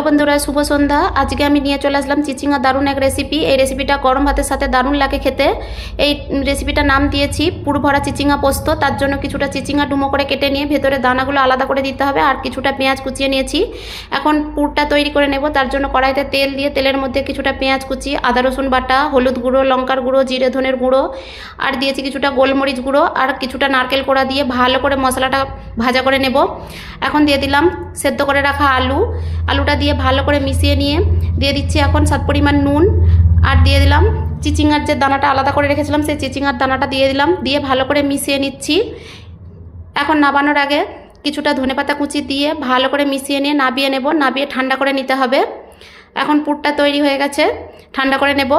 বন্ধুরা শুভ সন্ধ্যা। আজকে আমি নিয়ে চলে আসলাম চিচিঙ্গা দারুণ এক রেসিপি। এই রেসিপিটা গরম ভাতের সাথে দারুণ লাগে খেতে। এই রেসিপিটার নাম দিয়েছি পুর ভরা চিচিঙ্গা পোস্ত। তার জন্য কিছুটা চিচিঙ্গা ডুমো করে কেটে নিয়ে ভেতরে দানাগুলো আলাদা করে দিতে হবে, আর কিছুটা পেঁয়াজ কুচিয়ে নিয়েছি। এখন পুরটা তৈরি করে নেব। তার জন্য কড়াইতে তেল দিয়ে তেলের মধ্যে কিছুটা পেঁয়াজ কুচি, আদা রসুন বাটা, হলুদ গুঁড়ো, লঙ্কার গুঁড়ো, জিরে ধনের গুঁড়ো, আর দিয়েছি কিছুটা গোলমরিচ গুঁড়ো, আর কিছুটা নারকেল কোড়া দিয়ে ভালো করে মশলাটা ভাজা করে নেব। এখন দিয়ে দিলাম সেদ্ধ করে রাখা আলুটা দিয়ে ভালো করে মিশিয়ে নিয়ে দিয়ে দিচ্ছি এখন স্বাদ পরিমাণ নুন, আর দিয়ে দিলাম চিচিঙ্গার যে দানাটা আলাদা করে রেখেছিলাম সেই চিচিঙ্গার দানাটা দিয়ে দিলাম, দিয়ে ভালো করে মিশিয়ে নিচ্ছি। এখন নাবানোর আগে কিছুটা ধনেপাতা কুচি দিয়ে ভালো করে মিশিয়ে নিয়ে নাবিয়ে নেব। নাবিয়ে ঠান্ডা করে নিতে হবে। এখন পুরটা তৈরি হয়ে গেছে, ঠান্ডা করে নেব।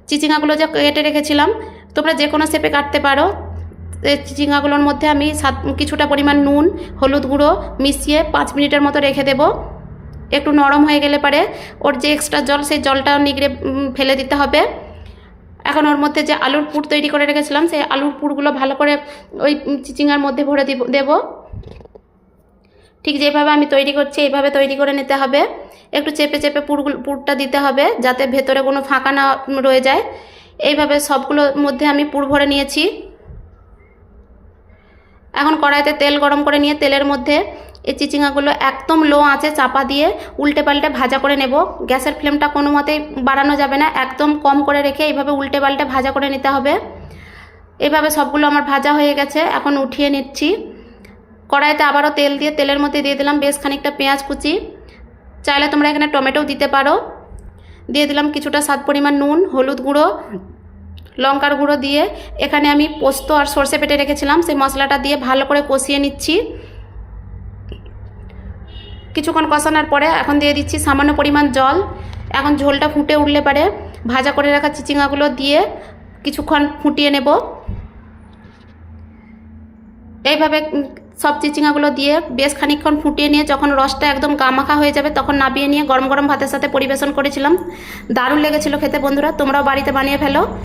চিচিঙ্গাগুলো যে কেটে রেখেছিলাম তোমরা যে কোনো শেপে কাটতে পারো। চিচিঙ্গাগুলোর মধ্যে আমি কিছুটা পরিমাণ নুন, হলুদ গুঁড়ো মিশিয়ে 5 মিনিটের মতো রেখে দেব। একটু নরম হয়ে গেলে পারে ওর যে এক্সট্রা জল সেই জলটা নিগড়ে ফেলে দিতে হবে। এখন ওর মধ্যে যে আলুর পুর তৈরি করে রেখেছিলাম সেই আলুর পুরগুলো ভালো করে ওই চিচিঙ্গার মধ্যে ভরে দেব। ঠিক যেভাবে আমি তৈরি করছি এইভাবে তৈরি করে নিতে হবে। একটু চেপে চেপে পুরটা দিতে হবে যাতে ভেতরে কোনো ফাঁকা না রয়ে যায়। এইভাবে সবগুলোর মধ্যে আমি পুর ভরে নিয়েছি। এখন কড়াইতে তেল গরম করে নিয়ে তেলের মধ্যে এই চিচিঙ্গাগুলো একদম লো আঁচে চাপা দিয়ে উল্টে পাল্টে ভাজা করে নেব। গ্যাসের ফ্লেমটা কোনো মতেই বাড়ানো যাবে না, একদম কম করে রেখে এইভাবে উল্টে পাল্টে ভাজা করে নিতে হবে। এইভাবে সবগুলো আমার ভাজা হয়ে গেছে, এখন উঠিয়ে নিচ্ছি। কড়াইতে আবারও তেল দিয়ে তেলের মধ্যে দিয়ে দিলাম বেশ খানিকটা পেঁয়াজ কুচি, চাইলে তোমরা এখানে টমেটোও দিতে পারো। দিয়ে দিলাম কিছুটা স্বাদ পরিমাণ নুন, হলুদ গুঁড়ো, লঙ্কার গুঁড়ো দিয়ে এখানে আমি পোস্ত আর সর্ষে বেটে রেখেছিলাম সেই মশলাটা দিয়ে ভালো করে কষিয়ে নিচ্ছি। কিছুক্ষণ কষানোর পরে এখন দিয়ে দিচ্ছি সামান্য পরিমাণ জল। এখন ঝোলটা ফুটে উঠলে পারে ভাজা করে রাখা চিচিঙ্গাগুলো দিয়ে কিছুক্ষণ ফুটিয়ে নেব। এইভাবে সব চিচিঙ্গাগুলো দিয়ে বেশ খানিকক্ষণ ফুটিয়ে নিয়ে যখন রসটা একদম গামাখা হয়ে যাবে তখন নাবিয়ে নিয়ে গরম গরম ভাতের সাথে পরিবেশন করেছিলাম। দারুণ লেগেছিল খেতে বন্ধুরা, তোমরাও বাড়িতে বানিয়ে ফেলো।